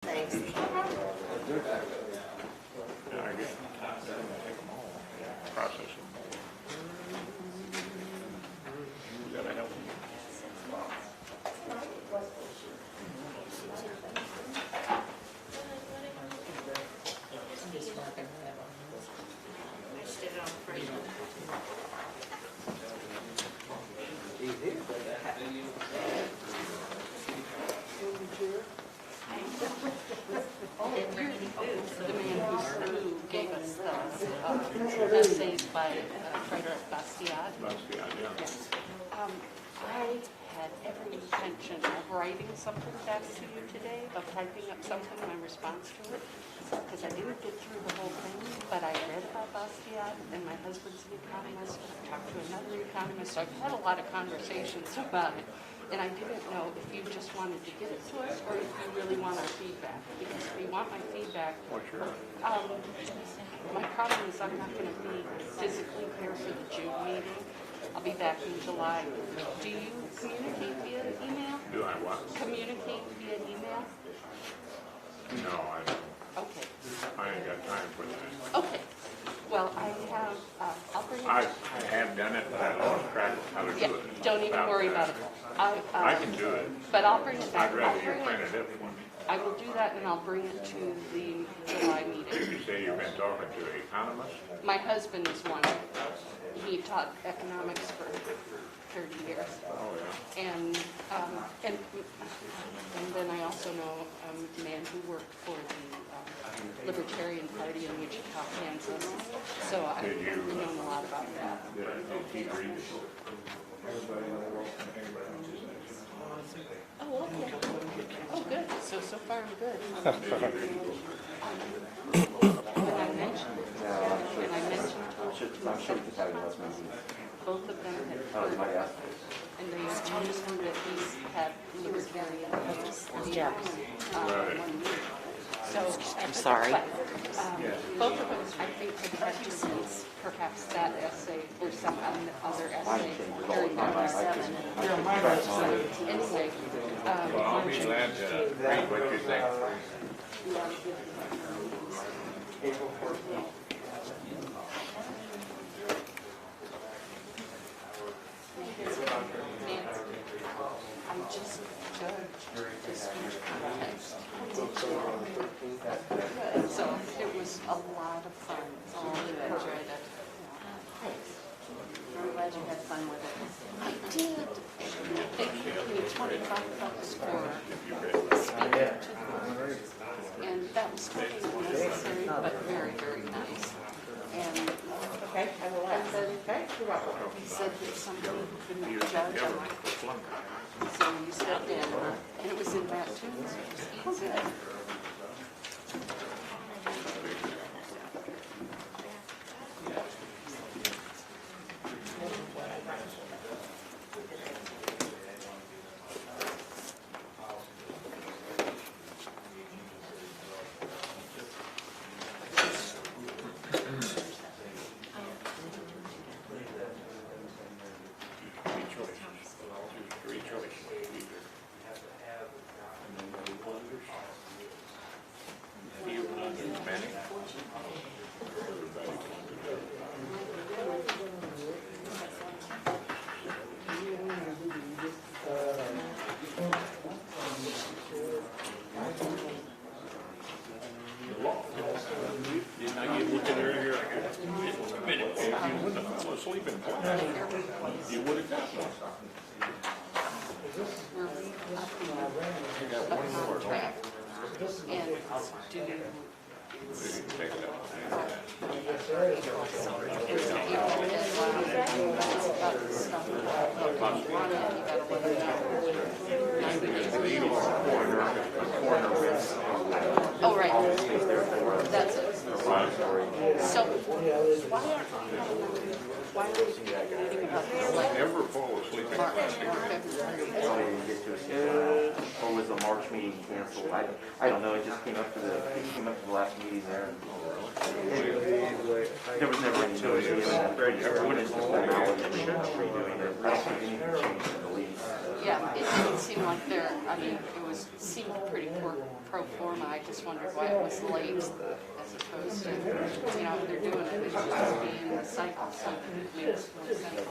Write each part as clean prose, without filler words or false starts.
Thanks. Yeah, I get take them all, process them. You gotta help them. I'm just marking that one. I just did it on Friday. Didn't bring any food, so The man who gave us the essays by Frederick Bastiat. Bastiat, yeah. I had every intention of writing something back to you today, of typing up something, my response to it, because I didn't get through the whole thing, but I read about Bastiat, and my husband's an economist, and I talked to another economist, so I've had a lot of conversations about it. And I didn't know if you just wanted to give it to us, or if you really want our feedback, because if you want my feedback, What's your, my problem is I'm not going to be physically here for the June meeting. I'll be back in July. Do you communicate via email? do I what? Communicate via email? No, I don't. Okay. I ain't got time for that. Okay. Well, I have, I'll bring I it. have done it, but I lost track of how to Yeah, do it. don't even worry about it. I can do it. But I'll bring it back. I'd rather you printed it for me. I will do that, and I'll bring it to the July meeting. You say you've been talking to economists? My husband is one. He taught economics for 30 years. Oh, yeah. And then I also know a man who worked for the Libertarian Party in Wichita, Kansas. So I've Did you, known a lot about that. Did he read it? Oh, okay. Oh, good. So far I'm good. When I mentioned it, and I mentioned I'm sure we could have it last meeting. both of them had Oh, you heard, might ask. and they told us that he's had Libertarian Yeah. Right. one year. So I'm sorry. both of them, I think, had had to read perhaps that essay or some other essay. Very much. Anyway, Well, I'll be glad to read what you think. I just judged the speech contest. So it was a lot of fun. I really enjoyed it. I'm glad you had fun with it. I did. They gave me $25 for speaking to them. And that was totally unnecessary, but very, very nice. And Okay, I will ask. then Okay, you're welcome. he said that somebody couldn't You judge ever on flunk it? so you stepped in, and it was in that too, so it was easy. Three choices. Choose three choices. Either. Few and others many. Everybody can do it. Didn't I get look at earlier? I got 2 minutes. If you wouldn't have fallen asleep in class, you would have got one. We're reading up You got the one more. contract, and do You can take that one. Oh, right. That's it. So, why are we reading about this? Never fall asleep in class. Or was the March meeting canceled? I don't know, it just came up to the last meeting there. There was never any notice given that when it's just formality of redoing it. I don't think anything changed in the lease. Yeah, it didn't seem like there, I mean, it was, seemed pretty pro forma. I just wondered why it was late as opposed to, you know, if they're doing it, it's just being the cycle, so it makes more sense.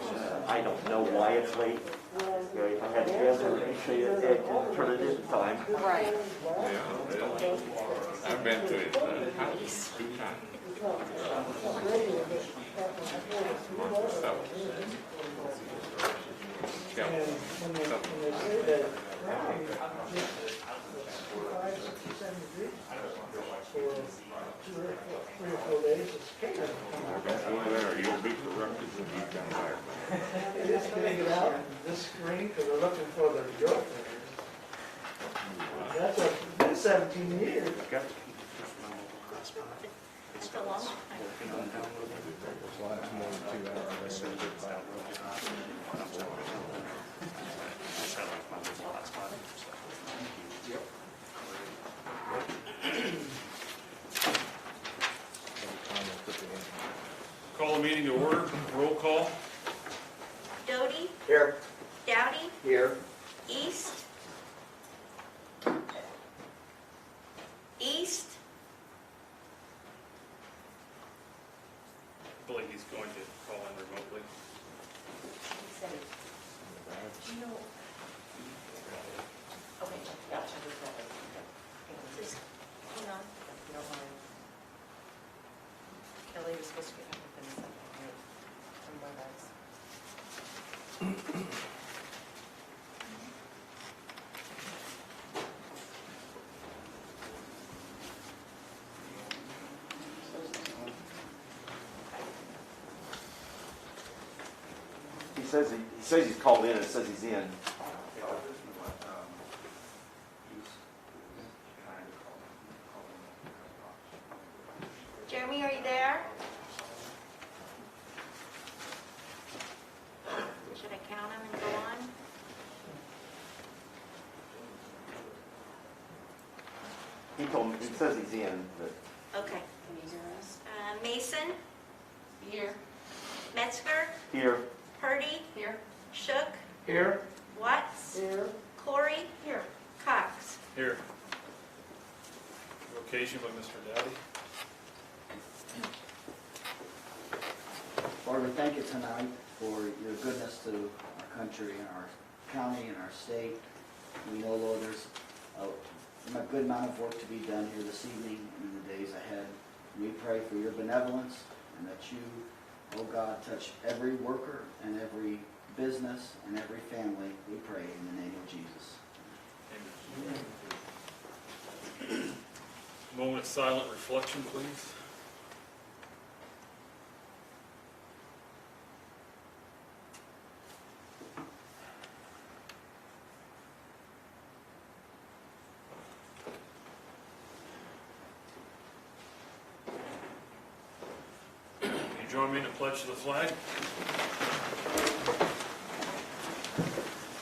I don't know why it's late. Okay, if I had to guess, I would say it turn it in time. Right. Yeah, I've been to it, house 2 times. You'll be corrected when you come back. They just can't get out this screen because they're looking for their girlfriend. That's been 17 years. It's a long time. Call the meeting to order, roll call. Doty, Here. Dowdy, Here. East. East, I believe he's going to call in remotely. just, hang on. Kelly was supposed to get up within a second, right? From WebEx. He says he's called in, and it says he's in. Jeremy, are you there? Should I count them and go on? He told me, he says he's in, but Okay. Can you hear us? Mason, Here. Metzger, here, Purdy, Here. Shook, Here. Watts, Here. Corey. Here. Cox. Here. Vocation by Mr. Dowdy. Lord, we thank you tonight for your goodness to our country and our county and our state. We know, Lord, there's a good amount of work to be done here this evening and in the days ahead. We pray for your benevolence and that you, oh God, touch every worker and every business and every family. We pray in the name of Jesus. Moment of silent reflection, please. Can you join me in the pledge to the flag?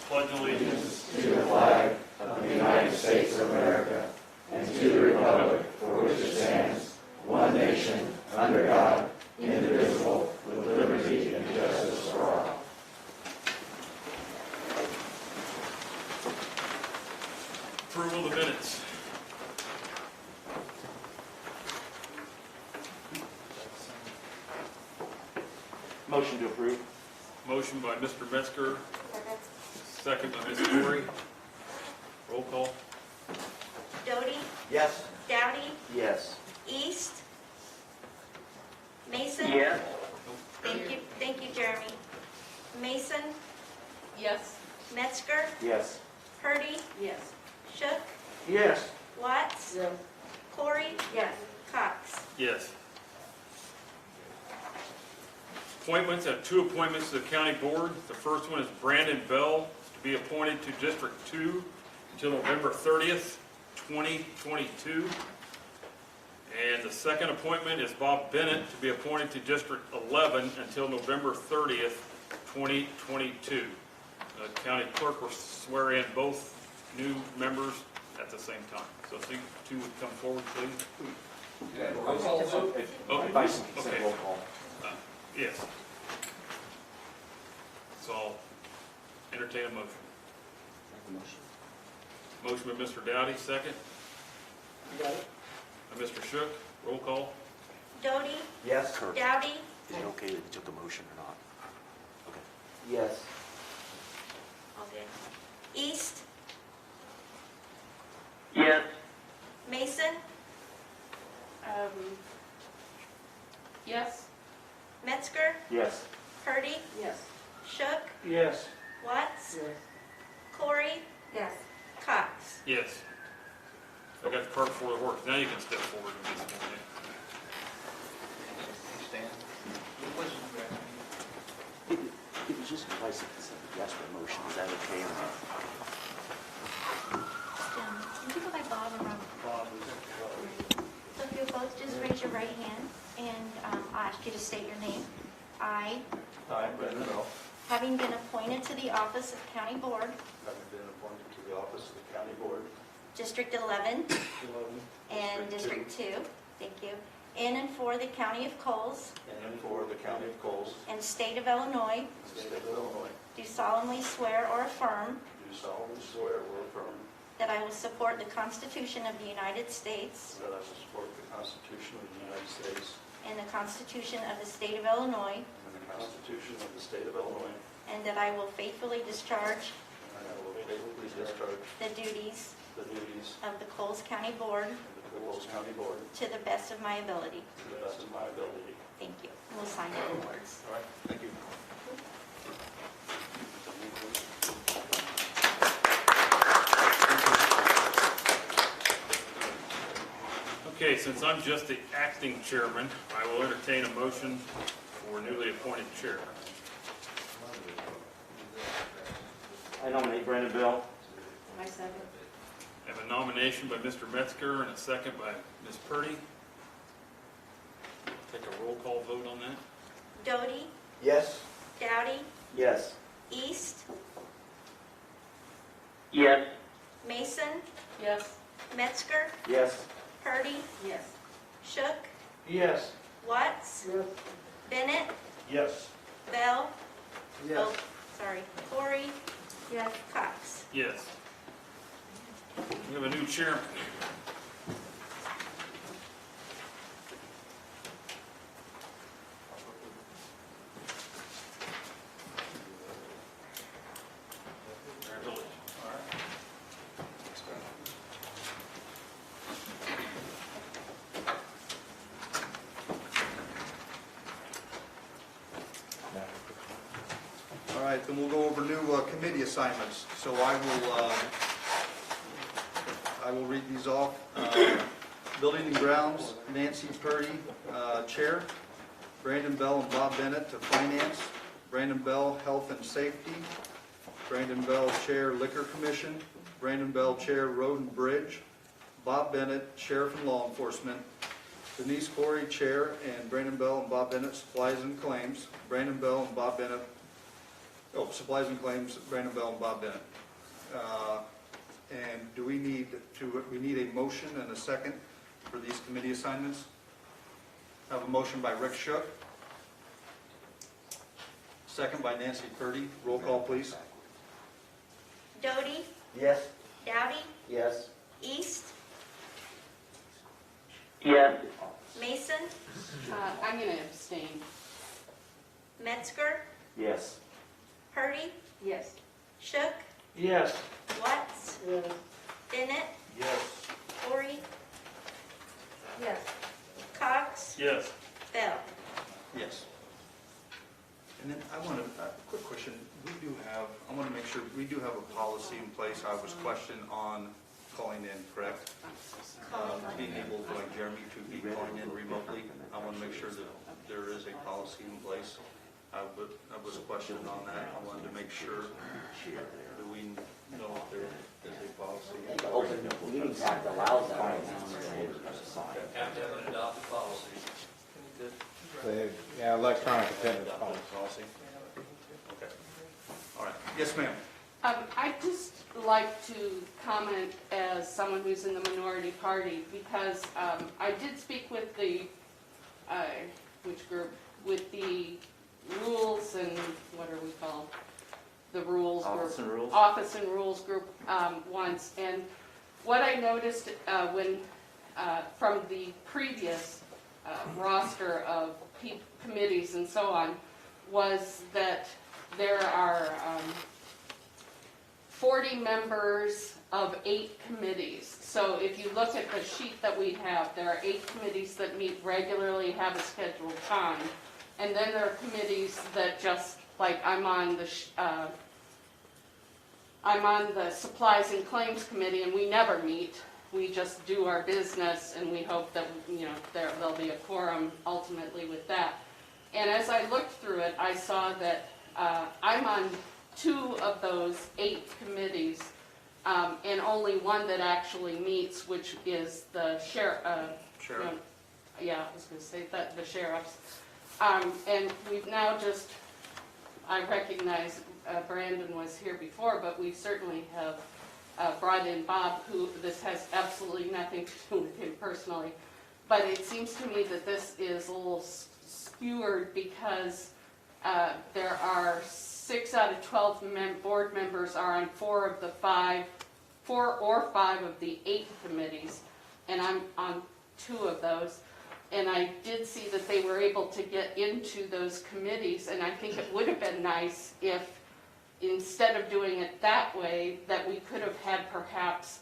Pledge allegiance to the flag of the United States of America and to the republic for which it stands, one nation, under God, indivisible, with liberty and justice for all. Approval of the minutes. motion to approve. Motion by Mr. Metzger, second by Ms. Corey. Roll call. Doty, Yes. Dowdy, Yes. East. Mason. Yes. Thank you, Jeremy. Mason, Yes. Metzger, Yes. Purdy, Yes. Shook, Yes. Watts, Corey. Yes. Cox. Yes. Appointments, I have 2 appointments to the county board. The first one is Brandon Bell to be appointed to District 2 until November 30th, 2022. And the second appointment is Bob Bennett to be appointed to District 11 until November 30th, 2022. The county clerk will swear in both new members at the same time. So if you 2 would come forward, please. Advice and consent Okay. roll call. Yes. So I'll entertain a motion. Make a motion. Motion by Mr. Dowdy, second. You got it? By Mr. Shook, roll call. Doty, Yes. Dowdy, Is it okay that you took the motion or not? Okay. Yes. all good. East, Yes. Mason, Yes? Metzger, Yes. Purdy, Yes. Shook, Yes. Watts, Yes. Corey. Yes. Cox. Yes. I got the cart before the horse. Now you can step forward and be sworn in. It was just advice that it's a yes or a motion. Is that okay or not? Can you go by Bob or Robert? So if you'll both just raise your right hand, and I'll ask you to state your name. I, I, Brendan Bell, having been appointed to the office of County Board, having been appointed to the office of the county board, District 11 and District 2, thank you, in and for the County of Coles and for the county of Coles, and State of Illinois, state of Illinois, do solemnly swear or affirm do solemnly swear or affirm that I will support the Constitution of the United States that I will support the Constitution of the United States and the Constitution of the State of Illinois, and the Constitution of the state of Illinois, and that I will faithfully discharge and I will faithfully discharge the duties the duties of the Coles County Board of the Coles County Board to the best of my ability. to the best of my ability. Thank you. We'll sign afterwards. All right, thank you. Okay, since I'm just the acting chairman, I will entertain a motion for newly appointed chair. I nominate Brandon Bell. My second. I have a nomination by Mr. Metzger and a second by Ms. Purdy. Take a roll call vote on that. Doty, Yes. Dowdy, Yes. East, Yes. Mason, Yes. Metzger, Yes. Purdy, Yes. Shook, Yes. Watts, Yes. Bennett, Yes. Bell, Yes. oh, sorry, Corey, yes, Cox. Yes. We have a new chairman. Congratulations. All right, then we'll go over new committee assignments. So I will read these off. Building and Grounds, Nancy Purdy, Chair. Brandon Bell and Bob Bennett to Finance. Brandon Bell, Health and Safety. Brandon Bell, Chair, Liquor Commission. Brandon Bell, Chair, Road and Bridge. Bob Bennett, Sheriff and Law Enforcement. Denise Corey, Chair, and Brandon Bell and Bob Bennett, Supplies and Claims. Brandon Bell and Bob Bennett, Supplies and Claims, Brandon Bell and Bob Bennett. And do we need a motion and a second for these committee assignments? I have a motion by Rick Shook. Second by Nancy Purdy. Roll call, please. Doty, Yes. Dowdy, Yes. East, Yes. Mason, I'm going to abstain. Metzger, Yes. Purdy, Yes. Shook, Yes. Watts, Yes. Bennett, Yes. Corey, Yes. Cox, Yes. Bell. Yes. And then I want to, quick question, I want to make sure, we do have a policy in place. I was questioned on calling in, correct? Being able, like Jeremy, to be calling in remotely. I want to make sure that there is a policy in place. I was questioned on that. I wanted to make sure that we know if there is a policy. I think the Open Meetings Act allows that right now. Have to have an adopted policy. Yeah, electronic attendance policy. Okay. All right. Yes, ma'am. I'd just like to comment as someone who's in the minority party, because I did speak with the, which group, with the rules and, what are we called? The rules group. Office and Rules. Office and Rules group once, and what I noticed from the previous roster of committees and so on, was that there are 40 members of 8 committees. So if you look at the sheet that we have, there are 8 committees that meet regularly, have a scheduled time. And then there are committees that just, like I'm on the Supplies and Claims Committee, and we never meet. We just do our business, and we hope that, there'll be a quorum ultimately with that. And as I looked through it, I saw that I'm on 2 of those 8 committees, and only one that actually meets, which is the sheriff. Yeah, I was going to say that, the sheriff's. And we've now just, I recognize Brandon was here before, but we certainly have brought in Bob, who this has absolutely nothing to do with him personally. But it seems to me that this is a little skewered because there are 6 out of 12 board members are on 4 or 5 of the 8 committees, and I'm on 2 of those. And I did see that they were able to get into those committees, and I think it would have been nice if, instead of doing it that way, that we could have had perhaps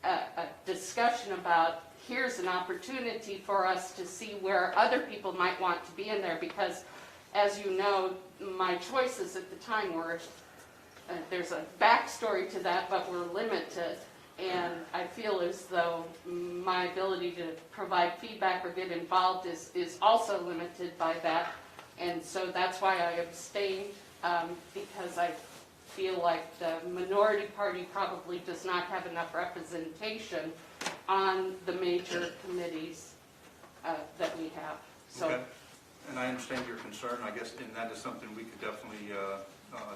a discussion about, here's an opportunity for us to see where other people might want to be in there, because as you know, my choices at the time were, there's a backstory to that, but we're limited. And I feel as though my ability to provide feedback or get involved is also limited by that. And so that's why I abstained, because I feel like the minority party probably does not have enough representation on the major committees that we have. So. Okay. And I understand your concern, I guess, and that is something we could definitely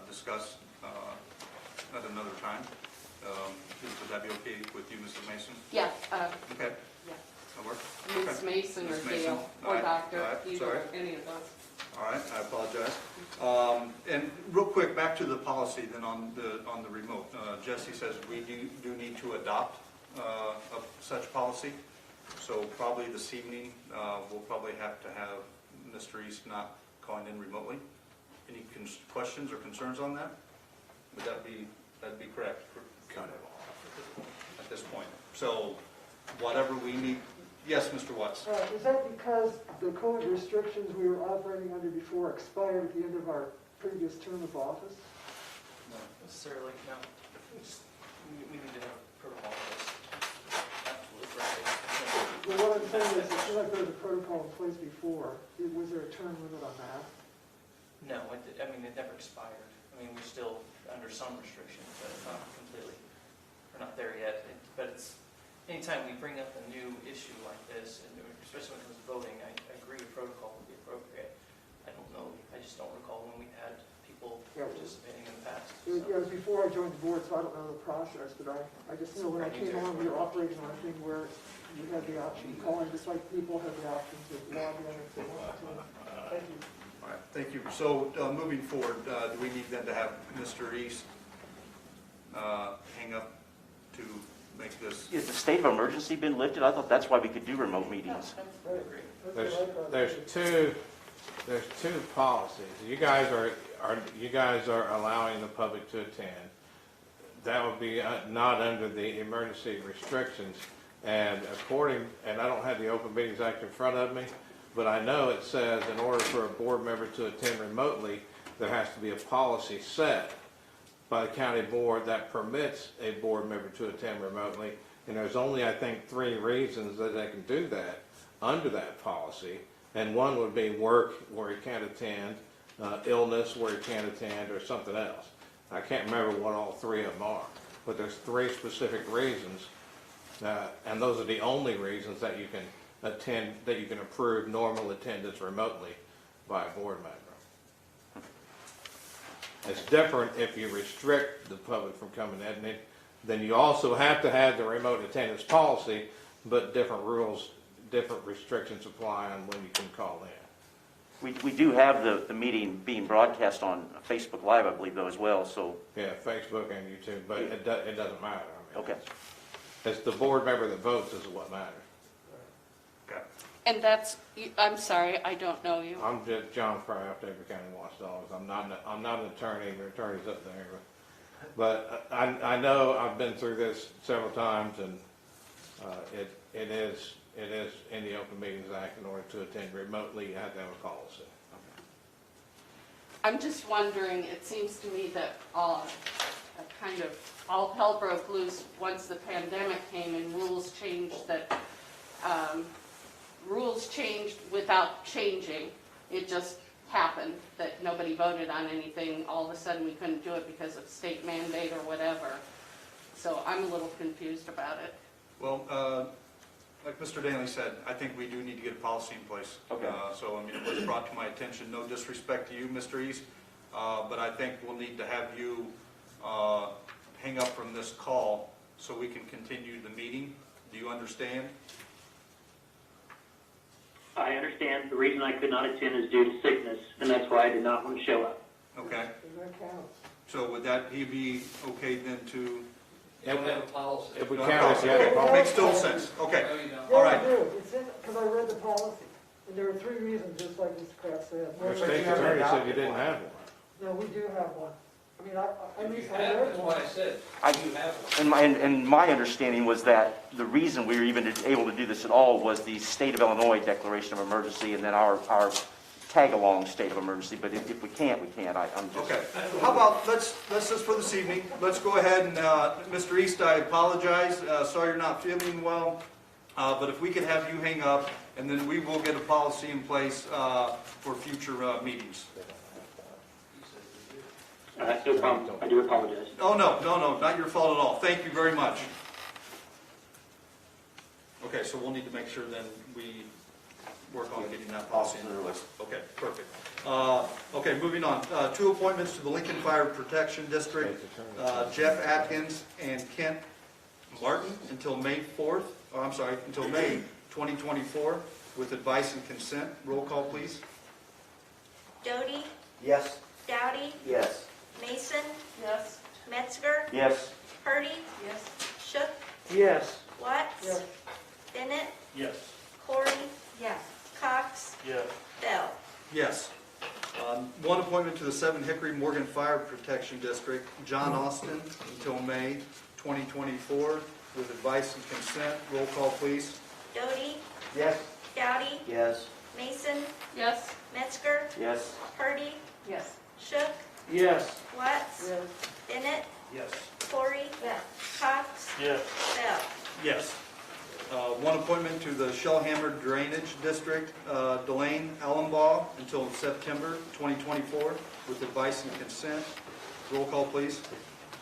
discuss at another time. Would that be okay with you, Mrs. Mason? Yeah. Okay. Yeah. That work? Ms. Okay. Mason or Ms. Mason. Dale All or right. Doctor, All right. either, Sorry. any of those. All right, I apologize. And real quick, back to the policy then on the remote. Jesse says we do need to adopt such policy. So probably this evening, we'll probably have to have Mr. East not calling in remotely. Any questions or concerns on that? Would that'd be correct? Kind of at this point. So whatever we need. Yes, Mr. Watts. Is that because the COVID restrictions we were operating under before expired at the end of our previous term of office? Not necessarily, no. We need to have a protocol in place. Absolutely right. Well, what I'm saying is, it seemed like there was a protocol in place before. Was there a term limit on that? No, it never expired. I mean, we're still under some restrictions, but not completely. We're not there yet. But it's, anytime we bring up a new issue like this, and especially when it comes to voting, I agree a protocol would be appropriate. I don't know, I just don't recall when we had people participating in the past. It was before I joined the board, so I don't know the process, but I just know when I came on, we were operating on a thing where you had the option of calling, just like people have the option to log in if they want to. Thank you. All right, thank you. So moving forward, do we need then to have Mr. East hang up to make this? Has the state of emergency been lifted? I thought that's why we could do remote meetings. There's two policies. You guys are allowing the public to attend. That would be not under the emergency restrictions. And and I don't have the Open Meetings Act in front of me, but I know it says in order for a board member to attend remotely, there has to be a policy set by the county board that permits a board member to attend remotely. And there's only, I think, 3 reasons that they can do that under that policy. And one would be work where he can't attend, illness where he can't attend, or something else. I can't remember what all 3 of them are, but there's 3 specific reasons, and those are the only reasons that you can attend, that you can approve normal attendance remotely by a board member. It's different if you restrict the public from coming in. Then you also have to have the remote attendance policy, but different rules, different restrictions apply on when you can call in. We do have the meeting being broadcast on Facebook Live, I believe, though, as well, so. Yeah, Facebook and YouTube, but it doesn't matter. I mean, Okay. It's the board member that votes is what matters. Okay. And that's, I'm sorry, I don't know you. I'm just John Kraft, Avery County Watchdogs. I'm not an attorney, the attorney's up there. But I know I've been through this several times, and it is in the Open Meetings Act, in order to attend remotely, you have to have a policy. I'm just wondering, it seems to me that all hell broke loose once the pandemic came and rules changed without changing. It just happened that nobody voted on anything. All of a sudden, we couldn't do it because of state mandate or whatever. So I'm a little confused about it. Well, like Mr. Danley said, I think we do need to get a policy in place. Okay. So, I mean, it was brought to my attention, no disrespect to you, Mr. East, but I think we'll need to have you hang up from this call so we can continue the meeting. Do you understand? I understand. The reason I could not attend is due to sickness, and that's why I did not want to show up. Okay. That counts. So would that be okay then to? You don't have a policy. If we No, count it, you have a okay. policy. Makes total sense. Okay. No, you don't. All right. Yeah, I do. It's in, because I read the policy, and there are 3 reasons, just like Mr. Kraft said. Your One, state attorney said you didn't have one. no, we do have one. I mean, at You least have, I that's read why one. I said, I- you have one. And my understanding was that the reason we were even able to do this at all was the state of Illinois declaration of emergency and then our tag-along state of emergency, but if we can't, we can't. I'm just. Okay. How about, let's just for this evening, let's go ahead and, Mr. East, I apologize. Sorry you're not feeling well. But if we could have you hang up, and then we will get a policy in place for future meetings. No problem. I do apologize. Oh, no, not your fault at all. Thank you very much. Okay, so we'll need to make sure then we work on getting that policy in place. Okay, perfect. Okay, moving on. 2 appointments to the Lincoln Fire Protection District. Jeff Atkins and Kent Martin until May 4th, until May 2024 with advice and consent. Roll call, please. Doty, Yes. Dowdy, Yes. Mason, Yes? Metzger, Yes. Purdy, Yes. Shook, Yes. Watts, Yes. Bennett, Yes. Corey. Yes. Cox, Yes. Bell. Yes. 1 appointment to the 7 Hickory Morgan Fire Protection District, John Austin, until May 2024, with advice and consent. Roll call, please. Doty, Yes. Dowdy, Yes. Mason, Yes? Metzger, Yes. Purdy, Yes. Shook, Yes. Watts, Yes. Bennett, Yes. Corey. Yes. Cox, Yes. Bell. Yes. 1 appointment to the Shellhammer Drainage District, Delane Allenbaugh, until September 2024, with advice and consent. Roll call, please.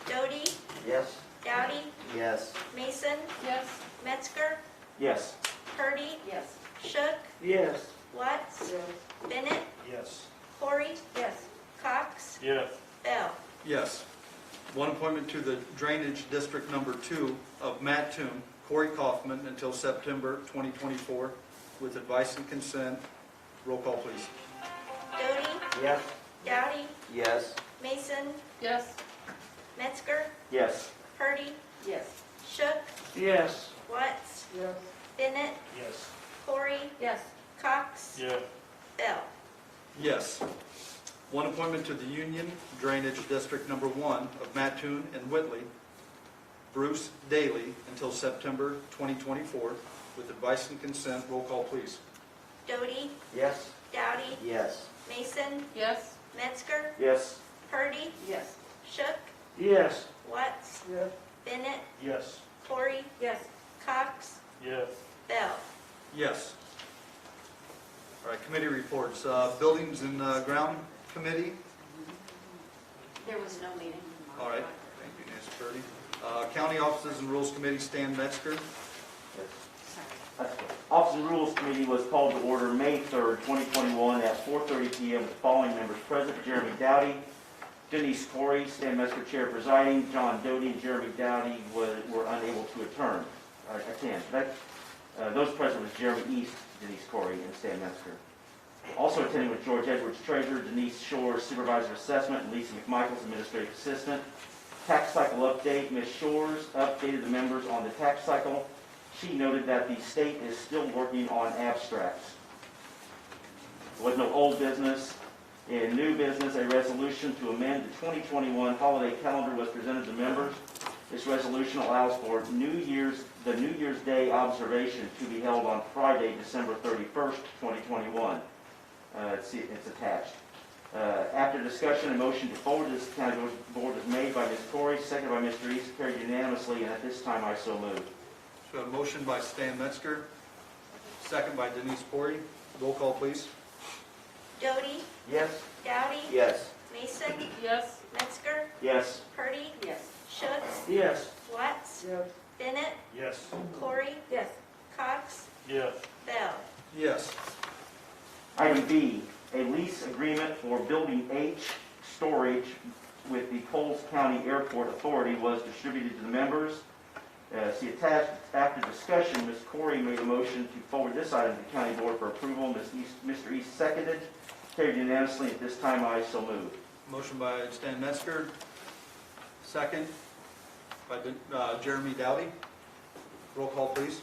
Doty, Yes. Dowdy, Yes. Mason, Yes? Metzger, Yes. Purdy, Yes. Shook, Yes. Watts, Yes. Bennett, Yes. Corey. Yes. Cox, Yes. Bell. Yes. 1 appointment to the Drainage District Number 2 of Mattoon, Corey Kaufman, until September 2024, with advice and consent. Roll call, please. Doty, Yes. Dowdy, Yes. Mason, Yes? Metzger, Yes. Purdy, Yes. Shook, Yes. Watts, Yes. Bennett, Yes. Corey. Yes. Cox, Yes. Bell. Yes. 1 appointment to the Union Drainage District Number 1 of Mattoon and Whitley, Bruce Daly, until September 2024, with advice and consent. Roll call, please. Doty, Yes. Dowdy, Yes. Mason, Yes? Metzger, Yes. Purdy, Yes. Shook, Yes. Watts, Yes. Bennett, Yes. Corey. Yes. Cox, Yes. Bell. Yes. All right, committee reports. Buildings and Ground Committee. There was no meeting. All right, thank you, Nancy Purdy. County Offices and Rules Committee, Stan Metzger. Office and Rules Committee was called to order May 3rd, 2021 at 4:30 p.m. with the following members present: Jeremy Dowdy, Denise Corey, Stan Metzger chair presiding. John Doty and Jeremy Dowdy were unable to attend. Those present was Jeremy East, Denise Corey, and Stan Metzger. Also attending was George Edwards, treasurer; Denise Shore, supervisor of assessment; and Lisa McMichaels, administrative assistant. Tax cycle update, Ms. Shores updated the members on the tax cycle. She noted that the state is still working on abstracts. There was no old business. In new business, a resolution to amend the 2021 holiday calendar was presented to members. This resolution allows for the New Year's Day observation to be held on Friday, December 31st, 2021. It's attached. After discussion, a motion to forward this to the county board is made by Ms. Corey, seconded by Mr. East, carried unanimously, and at this time I so move. So a motion by Stan Metzger, second by Denise Corey. Roll call, please. Doty, Yes? Dowdy, Yes. Mason, Yes. Metzger, Yes. Purdy, Yes. Schutz, Yes. Watts, Yes. Bennett, Yes. Corey, Yes. Cox, Yes. Bell. Yes. Item B, a lease agreement for Building H storage with the Coles County Airport Authority was distributed to the members. See attached, after discussion, Ms. Corey made a motion to forward this item to the county board for approval. Mr. East seconded, carried unanimously. At this time, I so move. Motion by Stan Metzger, second by Jeremy Dowdy. Roll call, please.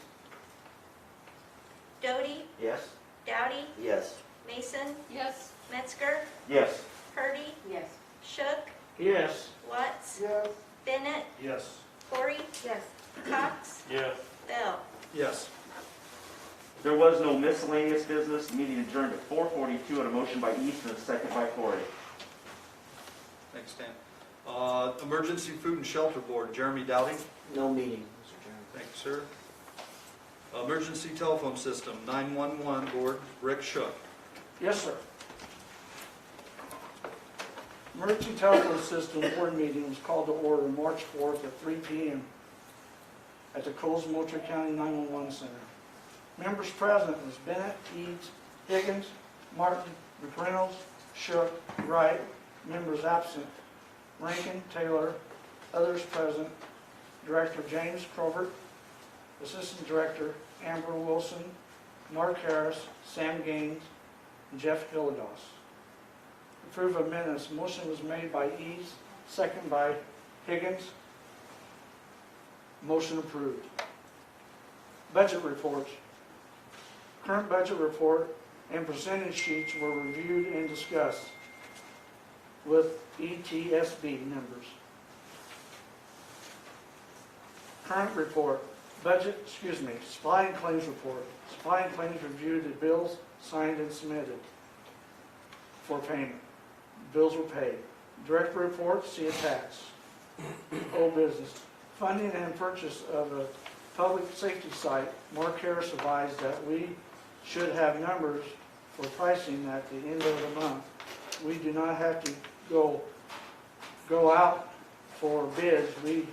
Doty, Yes? Dowdy, Yes. Mason, Yes. Metzger, Yes. Purdy, Yes. Shook, Yes. Watts, Yes. Bennett, Yes. Corey, Yes. Cox, Yes. Bell. Yes. There was no miscellaneous business. The meeting adjourned at 4:42 on a motion by East and a second by Corey. Thanks, Stan. Emergency Food and Shelter Board, Jeremy Dowdy. No meeting, Mr. Chairman. Thank you, sir. Emergency Telephone System, 911 Board, Rick Shook. Yes, sir. Emergency Telephone System Board meeting was called to order March 4th at 3 p.m. at the Coles Moultrie County 911 Center. Members present was Bennett, Eads, Higgins, Martin, McReynolds, Shook, Wright. Members absent, Rankin, Taylor. Others present, Director James Crovert, Assistant Director Amber Wilson, Mark Harris, Sam Gaines, and Jeff Hilligoss. Approve of minutes. Motion was made by Eads, second by Higgins. Motion approved. Budget reports. Current budget report and percentage sheets were reviewed and discussed with ETSB members. Current report. Supply and claims report. Supply and claims reviewed the bills signed and submitted for payment. Bills were paid. Director report, see attached. Old business. Funding and purchase of a public safety site. Mark Harris advised that we should have numbers for pricing at the end of the month. We do not have to go out for bids. We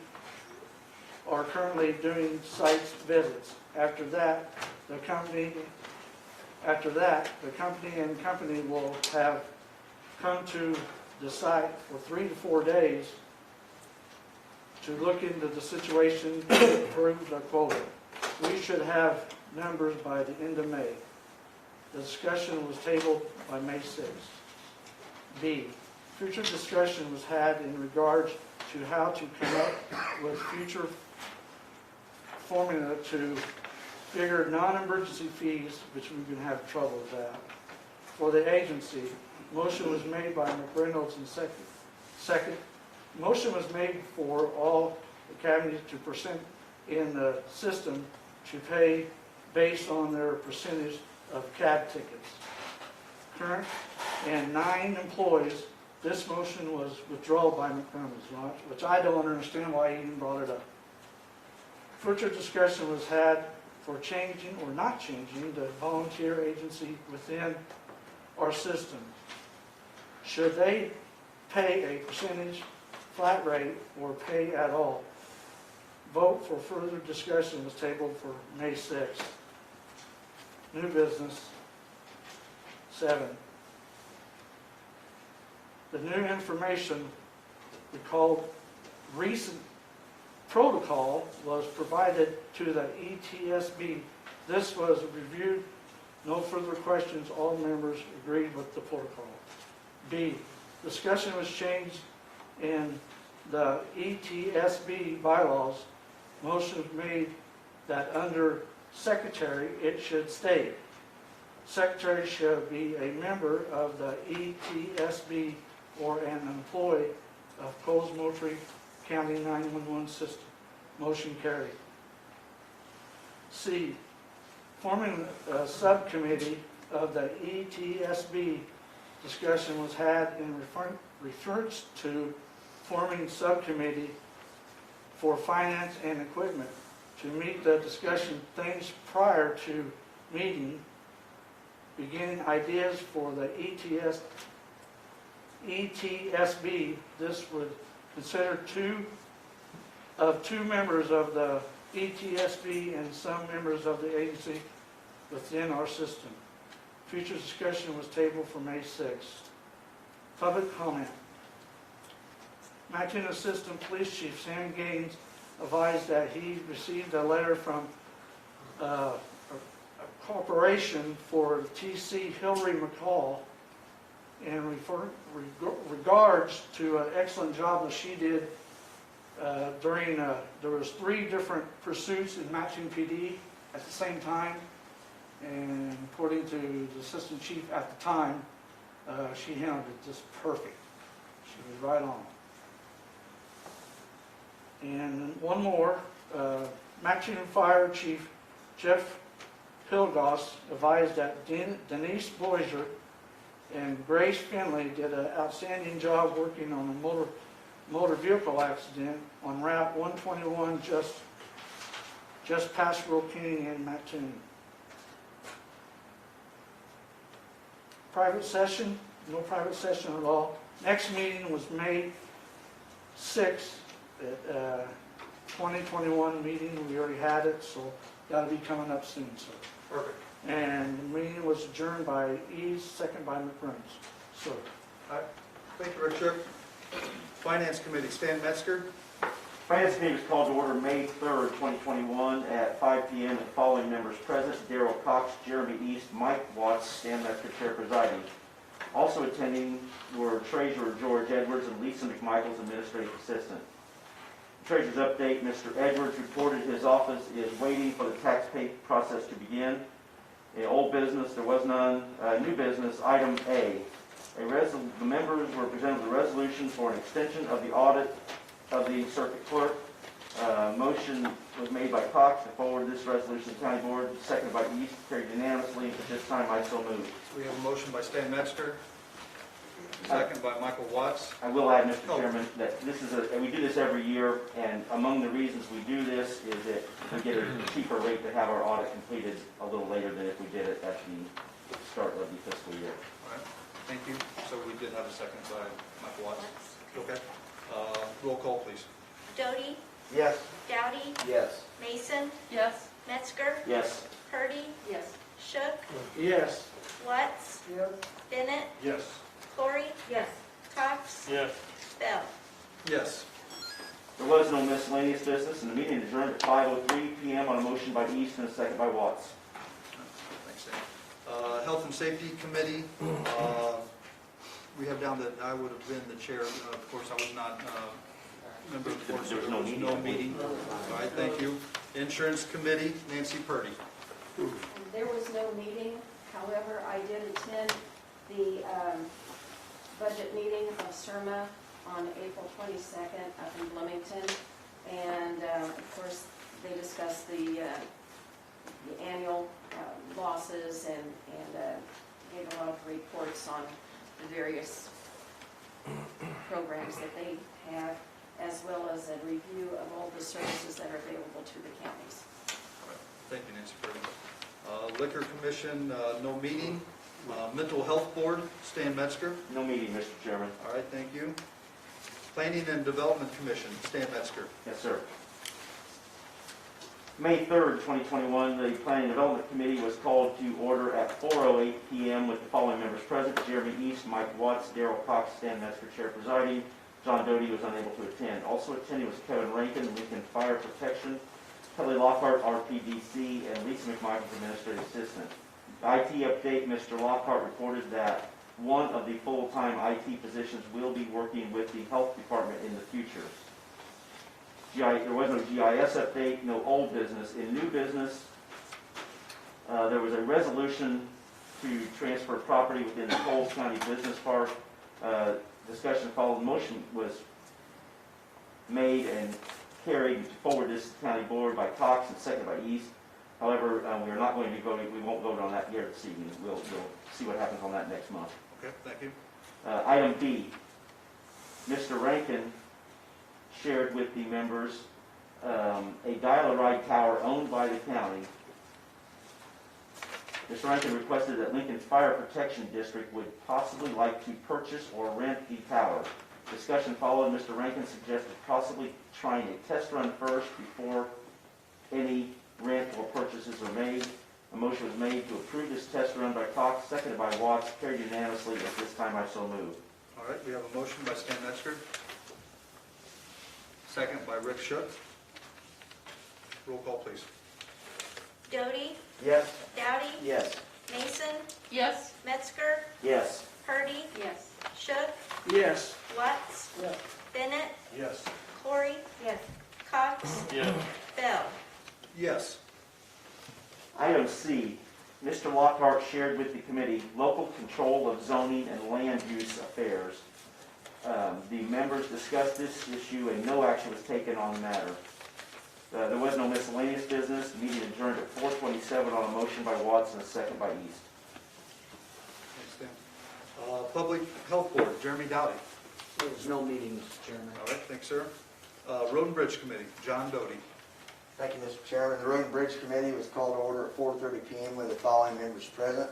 are currently doing site visits. After that, the company and company will have come to the site for 3 to 4 days to look into the situation and approve the quota. We should have numbers by the end of May. The discussion was tabled by May 6th. B, future discussion was had in regards to how to come up with future formula to figure non-emergency fees, which we've been having trouble with that. For the agency, motion was made by McReynolds and second. Motion was made for all academies to present in the system to pay based on their percentage of cab tickets. Current and 9 employees, this motion was withdrawn by McReynolds, which I don't understand why he even brought it up. Further discussion was had for changing or not changing the volunteer agency within our system. Should they pay a percentage flat rate or pay at all? Vote for further discussion was tabled for May 6th. New business, 7. The new information we called recent protocol was provided to the ETSB. This was reviewed, no further questions, all members agreed with the protocol. B, discussion was changed in the ETSB bylaws, motion was made that under secretary, it should state, secretary should be a member of the ETSB or an employee of Coles-Moultrie County 911 system. Motion carried. C, forming a subcommittee of the ETSB, discussion was had in reference to forming subcommittee for finance and equipment to meet the discussion things prior to meeting, beginning ideas for the ETSB. This would consider two members of the ETSB and some members of the agency within our system. Future discussion was tabled for May 6th. Public comment. Mattoon Assistant Police Chief Sam Gaines advised that he received a letter from a corporation for TC Hillary McCall in regards to an excellent job that she did during, there was 3 different pursuits in Mattoon PD at the same time, and according to the assistant chief at the time, she handled it just perfect. She was right on. And one more, Mattoon Fire Chief Jeff Pilgoss advised that Denise Boisier and Grace Finley did an outstanding job working on a motor vehicle accident on Route 121 just past Rockingham and Mattoon. Private session, no private session at all. Next meeting was May 6th at 2021 meeting. We already had it, so that'll be coming up soon, sir. Perfect. And the meeting was adjourned by Eves, second by McBurns. So, All right. Thank you, Richard. Finance Committee, Stan Metzger. Finance Committee was called to order May 3rd, 2021 at 5 p.m. with following members present: Darrell Cox, Jeremy East, Mike Watts, Stan Metzger, Chair presiding. Also attending were Treasurer George Edwards and Lisa McMichaels, Administrative Assistant. Treasurer's update: Mr. Edwards reported his office is waiting for the tax pay process to begin. In old business, there was none. New business, item A. The members were presented with a resolution for an extension of the audit of the circuit clerk. Motion was made by Cox to forward this resolution to the county board, seconded by East, carried unanimously. At this time, I so move. We have a motion by Stan Metzger, second by Michael Watts. I will add, Mr. Chairman, that this is we do this every year, and among the reasons we do this is that we get a cheaper rate to have our audit completed a little later than if we did it at the start of the fiscal year. All right, thank you. So we did have a second by Michael Watts. Okay. Roll call, please. Doty, Yes. Dowdy, Yes. Mason, Yes. Metzger, Yes. Purdy, Yes. Shook, yes. Watts, Yes. Bennett, Yes. Corey, Yes. Cox, Yes. Bell. Yes. There was no miscellaneous business, and the meeting adjourned at 5:03 p.m. on a motion by East and a second by Watts. Thanks, Stan. Health and Safety Committee, we have down that I would have been the chair. Of course, I was not member of the board, so There was there no was meeting. no meeting. All right, thank you. Insurance Committee, Nancy Purdy. There was no meeting, however, I did attend the budget meeting of CIRMA on April 22nd up in Bloomington. And of course, they discussed the annual losses and gave a lot of reports on the various programs that they have, as well as a review of all the services that are available to the counties. All right, thank you, Nancy Purdy. Liquor Commission, no meeting. Mental Health Board, Stan Metzger. No meeting, Mr. Chairman. All right, thank you. Planning and Development Commission, Stan Metzger. Yes, sir. May 3rd, 2021, the Planning and Development Committee was called to order at 4:08 p.m. with the following members present: Jeremy East, Mike Watts, Darrell Cox, Stan Metzger, Chair presiding. John Doty was unable to attend. Also attending was Kevin Rankin, Lincoln Fire Protection, Kelly Lockhart, RPDC, and Lisa McMichaels, Administrative Assistant. IT update: Mr. Lockhart reported that one of the full-time IT positions will be working with the health department in the future. There was no GIS update, no old business. In new business, there was a resolution to transfer property within the Coles County Business Park. Discussion followed. Motion was made and carried to forward this to county board by Cox and second by East. However, we are not going to be voting. We won't vote on that here this evening. We'll see what happens on that next month. Okay, thank you. Item B, Mr. Rankin shared with the members a dial-a-ride tower owned by the county. Mr. Rankin requested that Lincoln Fire Protection District would possibly like to purchase or rent the tower. Discussion followed. Mr. Rankin suggested possibly trying a test run first before any rent or purchases are made. A motion was made to approve this test run by Cox, seconded by Watts, carried unanimously. At this time, I so move. All right, we have a motion by Stan Metzger, second by Rick Shook. Roll call, please. Doty, Yes. Dowdy, Yes. Mason, Yes. Metzger, Yes. Purdy, Yes. Shook, Yes. Watts, Yes. Bennett, Yes. Corey, Yes. Cox, Yes. Bell. Yes. Item C, Mr. Lockhart shared with the committee local control of zoning and land use affairs. The members discussed this issue and no action was taken on the matter. There was no miscellaneous business. The meeting adjourned at 4:27 on a motion by Watts and a second by East. Thanks, Stan. Public Health Board, Jeremy Dowdy. There was no meeting, Mr. Chairman. All right, thanks, sir. Road and Bridge Committee, John Doty. Thank you, Mr. Chairman. The Road and Bridge Committee was called to order at 4:30 p.m. with the following members present: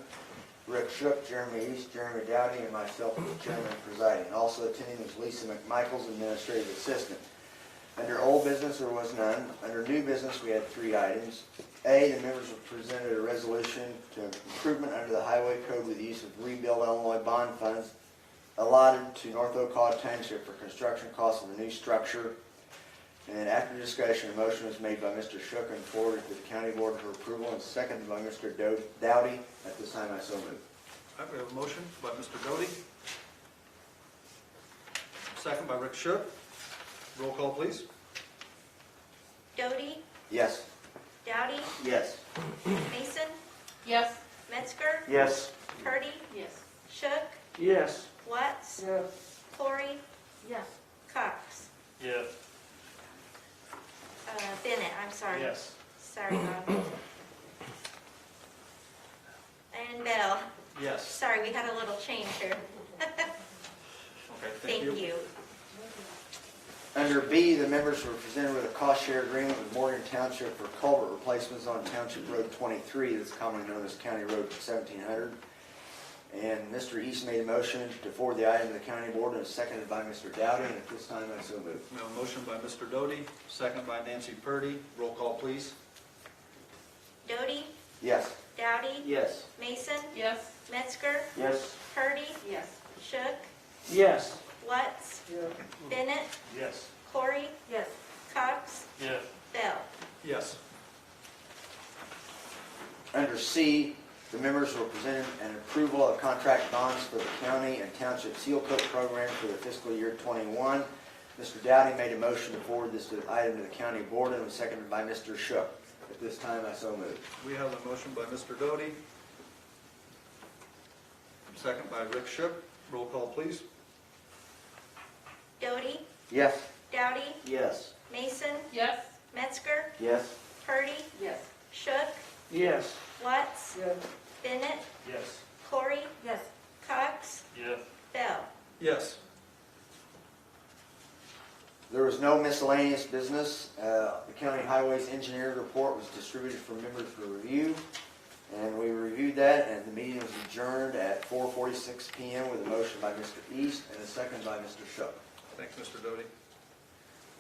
Rick Shook, Jeremy East, Jeremy Dowdy, and myself as the chairman presiding. Also attending was Lisa McMichaels, administrative assistant. Under old business, there was none. Under new business, we had 3 items. A, the members were presented a resolution to improvement under the highway code with the use of Rebuild Illinois bond funds allotted to North Ocala Township for construction costs of a new structure. And after discussion, a motion was made by Mr. Shook and forwarded to the county board for approval and seconded by Mr. Dowdy. At this time, I so move. All right, we have a motion by Mr. Doty, second by Rick Shook. Roll call, please. Doty, Yes. Dowdy, Yes. Mason, Yes. Metzger, Yes. Purdy, Yes. Shook, Yes. Watts, Yes. Corey, Yes. Cox. Yes. Bennett, I'm sorry. Yes. Sorry, Bob. And Bell. Yes. Sorry, we had a little change here. Okay, Thank you. Under B, the members were presented with a cost share agreement with Morgan Township for culvert replacements on Township Road 23, that's commonly known as County Road 1700. And Mr. East made a motion to forward the item to the county board and was seconded by Mr. Dowdy, and at this time I so move. We have a motion by Mr. Doty, second by Nancy Purdy. Roll call, please. Doty, Yes. Dowdy, Yes. Mason, Yes. Metzger, Yes. Purdy, Yes. Shook, Yes. Watts, Yes. Bennett, Yes. Corey, Yes. Cox, Yes. Bell. Yes. Under C, the members were presented an approval of contract bonds for the county and township seal coat program for the fiscal year 21. Mr. Dowdy made a motion to forward this item to the county board and was seconded by Mr. Shook. At this time, I so move. We have a motion by Mr. Doty, second by Rick Shook. Roll call, please. Doty, Yes. Dowdy, Yes. Mason, Yes. Metzger, Yes. Purdy, Yes. Shook, Yes. Watts, Yes. Bennett, Yes. Corey, Yes. Cox, Yes. Bell. Yes. There was no miscellaneous business. The county highways engineer report was distributed for members for review, and we reviewed that, and the meeting was adjourned at 4:46 p.m. with a motion by Mr. East and a second by Mr. Shook. Thanks, Mr. Doty.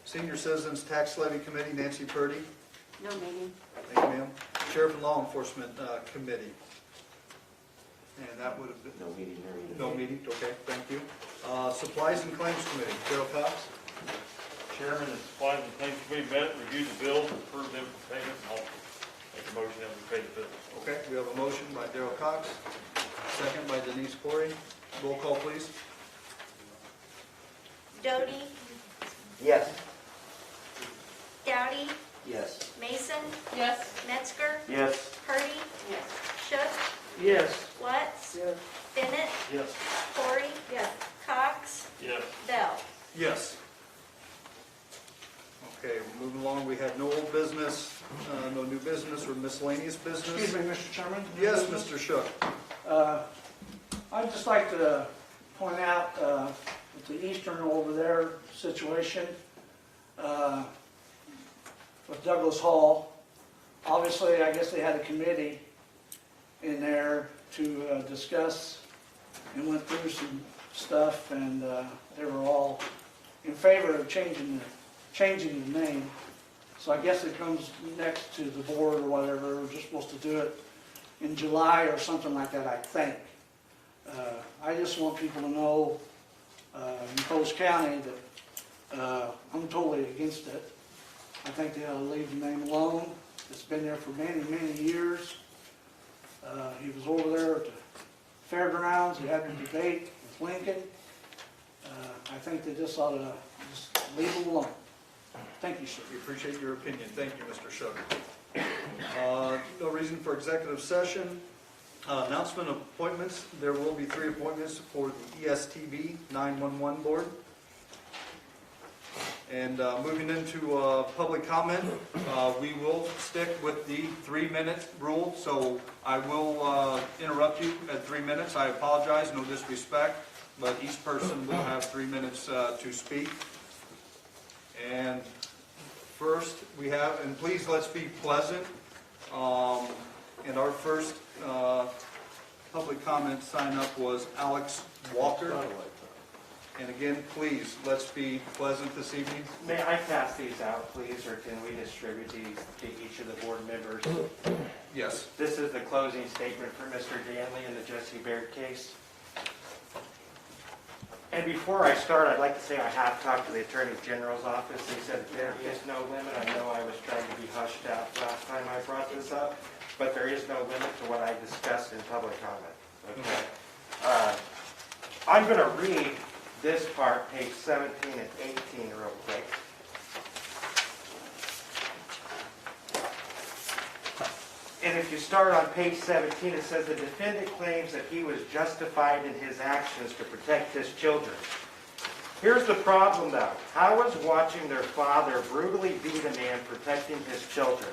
Senior Citizens Tax Levy Committee, Nancy Purdy. No meeting. Thank you, ma'am. Sheriff and Law Enforcement Committee. And that would have been, No meeting there either. no meeting, okay, thank you. Supplies and Claims Committee, Gerald Cox. Chairman and Supplies and Claims Committee met, reviewed the bills, approved them for payment, and all Make a motion that we pay the bills. Okay, we have a motion by Darrell Cox, second by Denise Corey. Roll call, please. Doty, Yes. Dowdy, Yes. Mason, Yes. Metzger, Yes. Purdy, Yes. Shook, Yes. Lutz, Yes. Bennett, Yes. Corey. Yes. Cox, Yes. Bell. Yes. Okay, moving along, we had no old business, no new business or miscellaneous Excuse business. me, Mr. Chairman? Yes, Mr. Shook. I'd just like to point out with the Eastern over there situation with Douglas Hall. Obviously, I guess they had a committee in there to discuss and went through some stuff, and they were all in favor of changing the name. So I guess it comes next to the board or whatever. We're just supposed to do it in July or something like that, I think. I just want people to know in Coles County that I'm totally against it. I think they ought to leave the name alone. It's been there for many, many years. He was over there at the fairgrounds. He had a debate with Lincoln. I think they just ought to just leave it alone. Thank you, sir. We appreciate your opinion. Thank you, Mr. Shook. No reason for executive session. Announcement of appointments. There will be 3 appointments for the ESTB 911 board. And moving into public comment, we will stick with the 3-minute rule. So I will interrupt you at 3 minutes. I apologize, no disrespect, but each person will have 3 minutes to speak. And first we have, and please let's be pleasant. And our first public comment sign up was Alex Walker. And again, please, let's be pleasant this evening. May I pass these out, please, or can we distribute these to each of the board members? Yes. This is the closing statement for Mr. Danley in the Jesse Baird case. And before I start, I'd like to say I have talked to the Attorney General's office. They said there is no limit. I know I was trying to be hushed out last time I brought this up, but there is no limit to what I discussed in public comment. Okay. I'm going to read this part, page 17 and 18, real quick. And if you start on page 17, it says the defendant claims that he was justified in his actions to protect his children. Here's the problem, though. How is watching their father brutally beat a man protecting his children?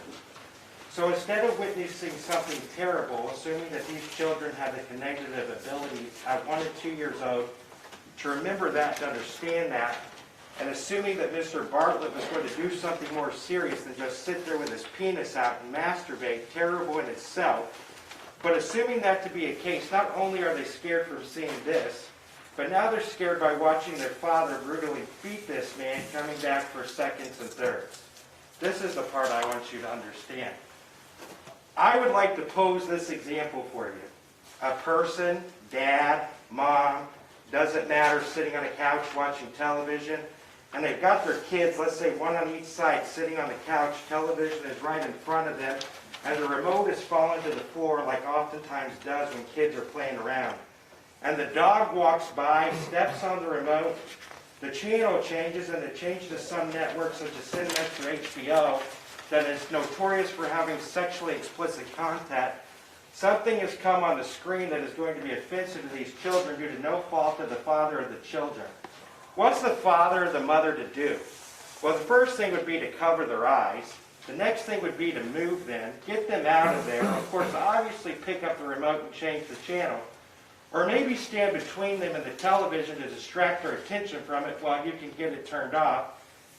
So instead of witnessing something terrible, assuming that these children have the cognitive ability at 1 and 2 years old to remember that, to understand that, and assuming that Mr. Bartlett was going to do something more serious than just sit there with his penis out and masturbate, terrible in itself, but assuming that to be a case, not only are they scared from seeing this, but now they're scared by watching their father brutally beat this man coming back for seconds and thirds. This is the part I want you to understand. I would like to pose this example for you. A person, dad, mom, doesn't matter, sitting on a couch watching television, and they've got their kids, let's say one on each side, sitting on the couch, television is right in front of them, and the remote is falling to the floor like oftentimes does when kids are playing around. And the dog walks by, steps on the remote, the channel changes, and it changes to some network such as Cinemax or HBO that is notorious for having sexually explicit content. Something has come on the screen that is going to be offensive to these children due to no fault of the father or the children. What's the father or the mother to do? Well, the first thing would be to cover their eyes. The next thing would be to move them, get them out of there. Of course, obviously pick up the remote and change the channel. Or maybe stand between them and the television to distract their attention from it while you can get it turned off.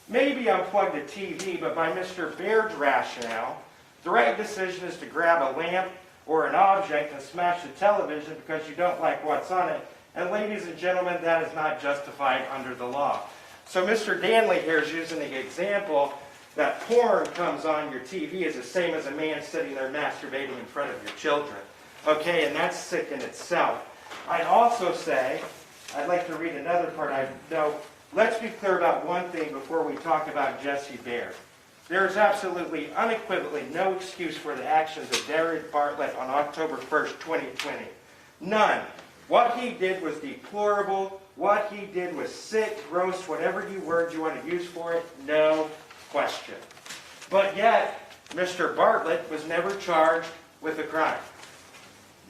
Maybe unplug the TV, but by Mr. Baird's rationale, the right decision is to grab a lamp or an object and smash the television because you don't like what's on it. And ladies and gentlemen, that is not justified under the law. So Mr. Danley here is using the example that porn comes on your TV is the same as a man sitting there masturbating in front of your children. Okay, and that's sick in itself. I'd also say, I'd like to read another part. Let's be clear about one thing before we talk about Jesse Baird. There is absolutely, unequivocally no excuse for the actions of Derek Bartlett on October 1st, 2020. None. What he did was deplorable. What he did was sick, gross, whatever word you want to use for it, no question. But yet, Mr. Bartlett was never charged with a crime.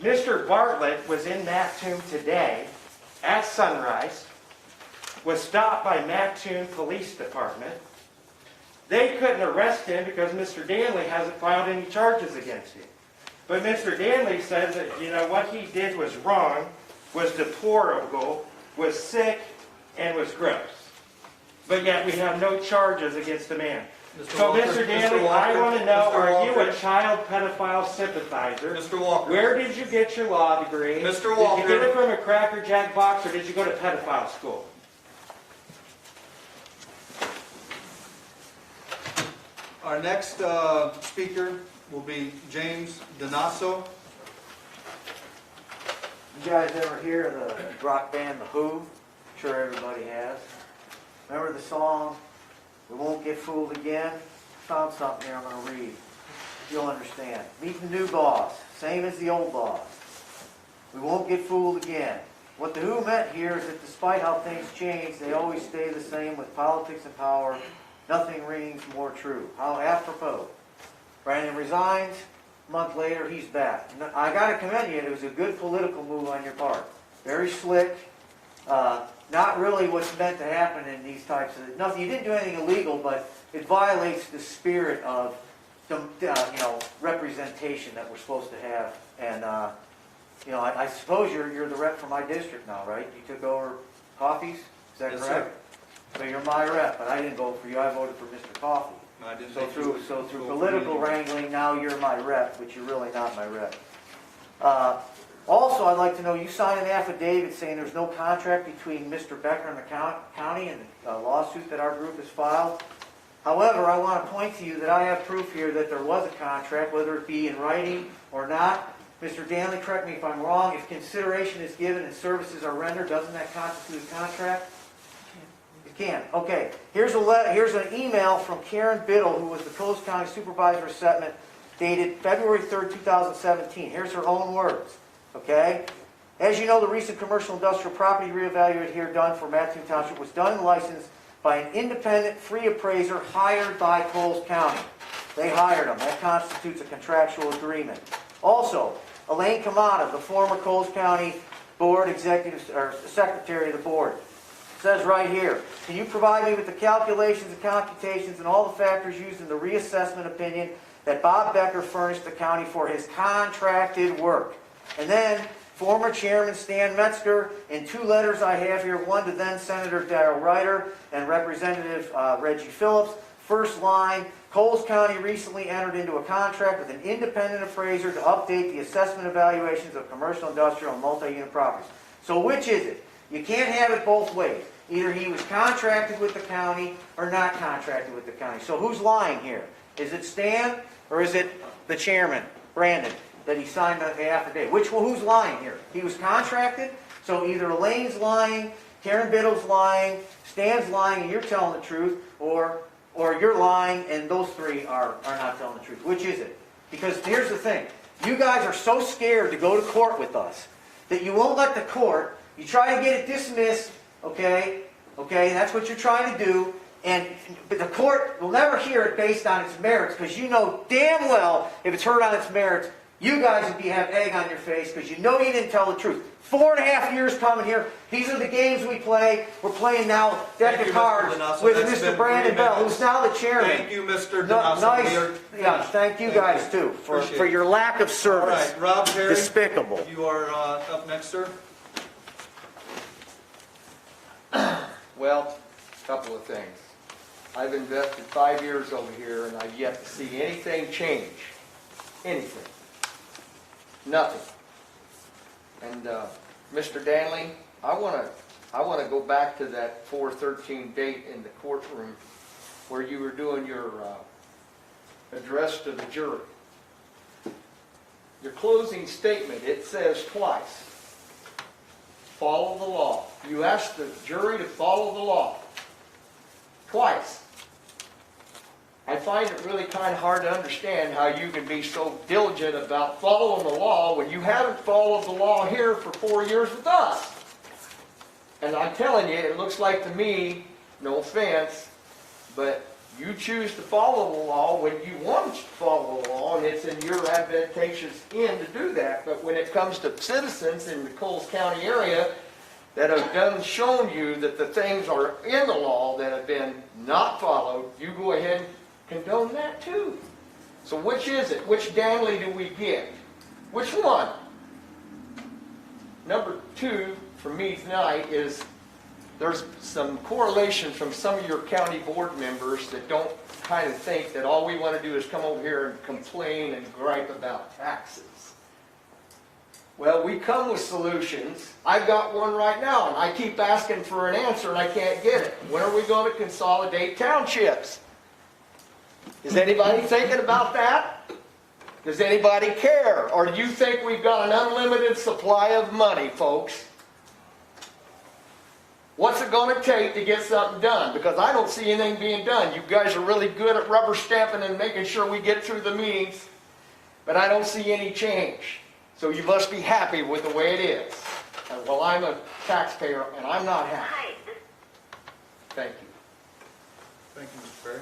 Mr. Bartlett was in Mattoon today at sunrise, was stopped by Mattoon Police Department. They couldn't arrest him because Mr. Danley hasn't filed any charges against him. But Mr. Danley says that, you know, what he did was wrong, was deplorable, was sick, and was gross. But yet we have no charges against the man. So, Mr. Danley, I want to know, are you a child pedophile sympathizer? Mr. Walker. Where did you get your law degree? Mr. Walker. Did you get it from a Cracker Jack box, or did you go to pedophile school? Our next speaker will be James Donasso. You guys ever hear of the rock band The Who? I'm sure everybody has. Remember the song, We Won't Get Fooled Again? Found something here I'm going to read. You'll understand. Meet the new boss, same as the old boss. We won't get fooled again. What The Who meant here is that despite how things change, they always stay the same with politics and power. Nothing rings more true. How apropos. Brandon resigns. A month later, he's back. I got to commend you. It was a good political move on your part. Very slick. Not really what's meant to happen in these types of... Nothing. You didn't do anything illegal, but it violates the spirit of some, representation that we're supposed to have. And I suppose you're the rep for my district now, right? You took over Coffey's. Is that Yes, correct? sir. So you're my rep, but I didn't vote for you. I voted for Mr. Coffey. I didn't So think you through would so vote through for political me. wrangling, now you're my rep, but you're really not my rep. Also, I'd like to know, you signed an affidavit saying there's no contract between Mr. Becker and the county and the lawsuit that our group has filed. However, I want to point to you that I have proof here that there was a contract, whether it be in writing or not. Mr. Danley, correct me if I'm wrong, if consideration is given and services are rendered, doesn't that constitute a contract? It can. Okay. Here's an email from Karen Biddle, who was the Coles County Supervisor of Settlement, dated February 3rd, 2017. Here's her own words. Okay? As you know, the recent commercial industrial property reevaluation here done for Mattoon Township was done and licensed by an independent free appraiser hired by Coles County. They hired him. That constitutes a contractual agreement. Also, Elaine Kamada, the former Coles County Board Executive or Secretary of the Board, says right here, can you provide me with the calculations and computations and all the factors used in the reassessment opinion that Bob Becker furnished the county for his contracted work? And then, former Chairman Stan Metzger, in two letters I have here, one to then Senator Darrell Ryder and Representative Reggie Phillips. First line, Coles County recently entered into a contract with an independent appraiser to update the assessment evaluations of commercial, industrial, and multi-unit properties. So which is it? You can't have it both ways. Either he was contracted with the county or not contracted with the county. So who's lying here? Is it Stan or is it the chairman, Brandon, that he signed the affidavit? Who's lying here? He was contracted, so either Elaine's lying, Karen Biddle's lying, Stan's lying and you're telling the truth, or you're lying and those three are not telling the truth. Which is it? Because here's the thing. You guys are so scared to go to court with us that you won't let the court, you try to get it dismissed, okay, that's what you're trying to do, but the court will never hear it based on its merits, because you know damn well if it's heard on its merits, you guys would have egg on your face because you know you didn't tell the truth. 4.5 years coming here. These are the games we play. We're playing now deck of cards with Mr. Brandon Bell, who's now the chairman. Thank you, Mr. Donasso. Nice. Yeah, thank you guys too for your lack of service. All right, Rob Perry. Despicable. You are up next, sir. Well, a couple of things. I've invested 5 years over here and I've yet to see anything change. Anything. Nothing. And Mr. Danley, I want to go back to that 4/13 date in the courtroom where you were doing your address to the jury. Your closing statement, it says twice, follow the law. You asked the jury to follow the law. Twice. I find it really kind of hard to understand how you can be so diligent about following the law when you haven't followed the law here for 4 years with us. And I'm telling you, it looks like to me, no offense, but you choose to follow the law when you want to follow the law, and it's in your advantageous end to do that. But when it comes to citizens in the Coles County area that have shown you that the things are in the law that have been not followed, you go ahead and condone that too. So which is it? Which Danley do we get? Which one? Number 2 for me tonight is there's some correlation from some of your county board members that don't kind of think that all we want to do is come over here and complain and gripe about taxes. Well, we come with solutions. I've got one right now, and I keep asking for an answer, and I can't get it. When are we going to consolidate townships? Is anybody thinking about that? Does anybody care? Or do you think we've got an unlimited supply of money, folks? What's it going to take to get something done? Because I don't see anything being done. You guys are really good at rubber stamping and making sure we get through the meetings, but I don't see any change. So you must be happy with the way it is. And well, I'm a taxpayer, and I'm not happy. Thank you. Thank you, Mr. Perry.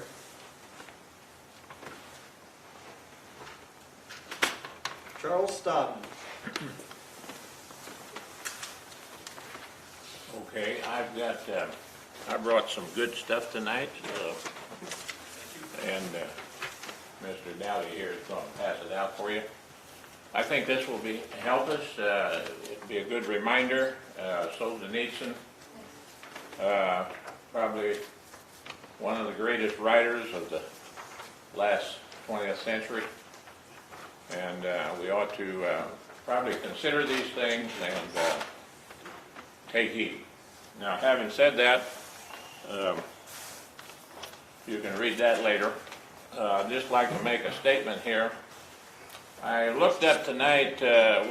Charles Stodden. Okay, I brought some good stuff tonight, and Mr. Dowdy here is going to pass it out for you. I think this will help us. It'll be a good reminder. Solzhenitsyn, probably one of the greatest writers of the last 20th century, and we ought to probably consider these things and take heed. Now, having said that, you can read that later. I'd just like to make a statement here. I looked up tonight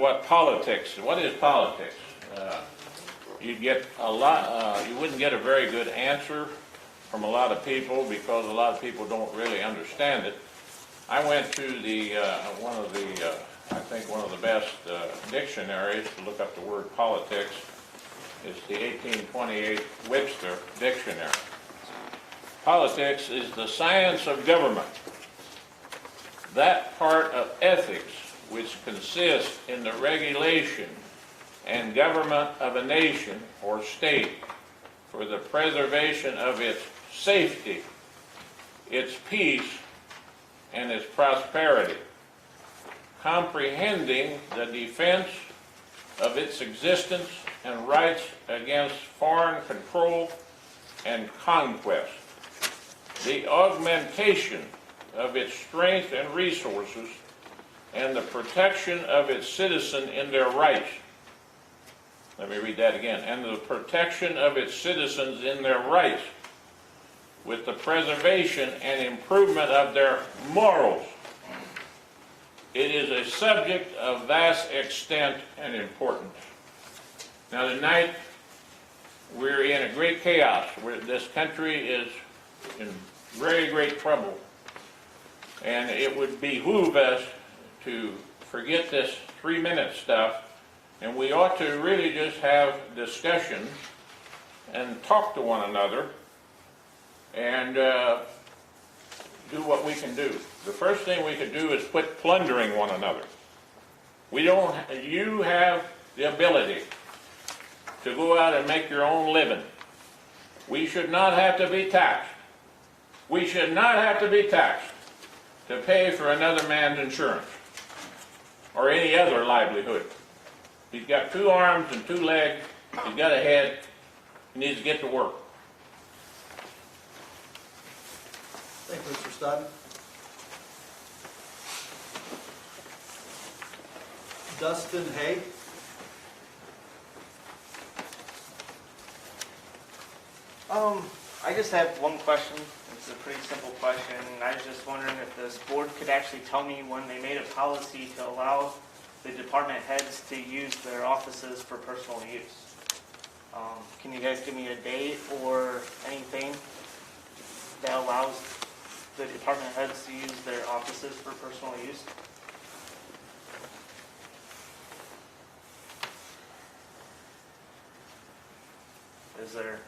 what is politics? You'd get a lot, you wouldn't get a very good answer from a lot of people because a lot of people don't really understand it. I went to one of the best dictionaries to look up the word politics. It's the 1828 Webster Dictionary. Politics is the science of government, that part of ethics which consists in the regulation and government of a nation or state for the preservation of its safety, its peace, and its prosperity, comprehending the defense of its existence and rights against foreign control and conquest, the augmentation of its strength and resources, and the protection of its citizens in their rights. Let me read that again. And the protection of its citizens in their rights, with the preservation and improvement of their morals. It is a subject of vast extent and importance. Now tonight, we're in a great chaos. This country is in very great trouble. And it would behoove us to forget this 3-minute stuff, and we ought to really just have discussion and talk to one another and do what we can do. The first thing we could do is quit plundering one another. You have the ability to go out and make your own living. We should not have to be taxed. We should not have to be taxed to pay for another man's insurance or any other livelihood. He's got 2 arms and 2 legs. He's got a head. He needs to get to work. Thank you, Mr. Stodden. Dustin Hay. I just have one question. It's a pretty simple question. I was just wondering if this board could actually tell me when they made a policy to allow the department heads to use their offices for personal use. Can you guys give me a date or anything that allows the department heads to use their offices for personal use? Is there,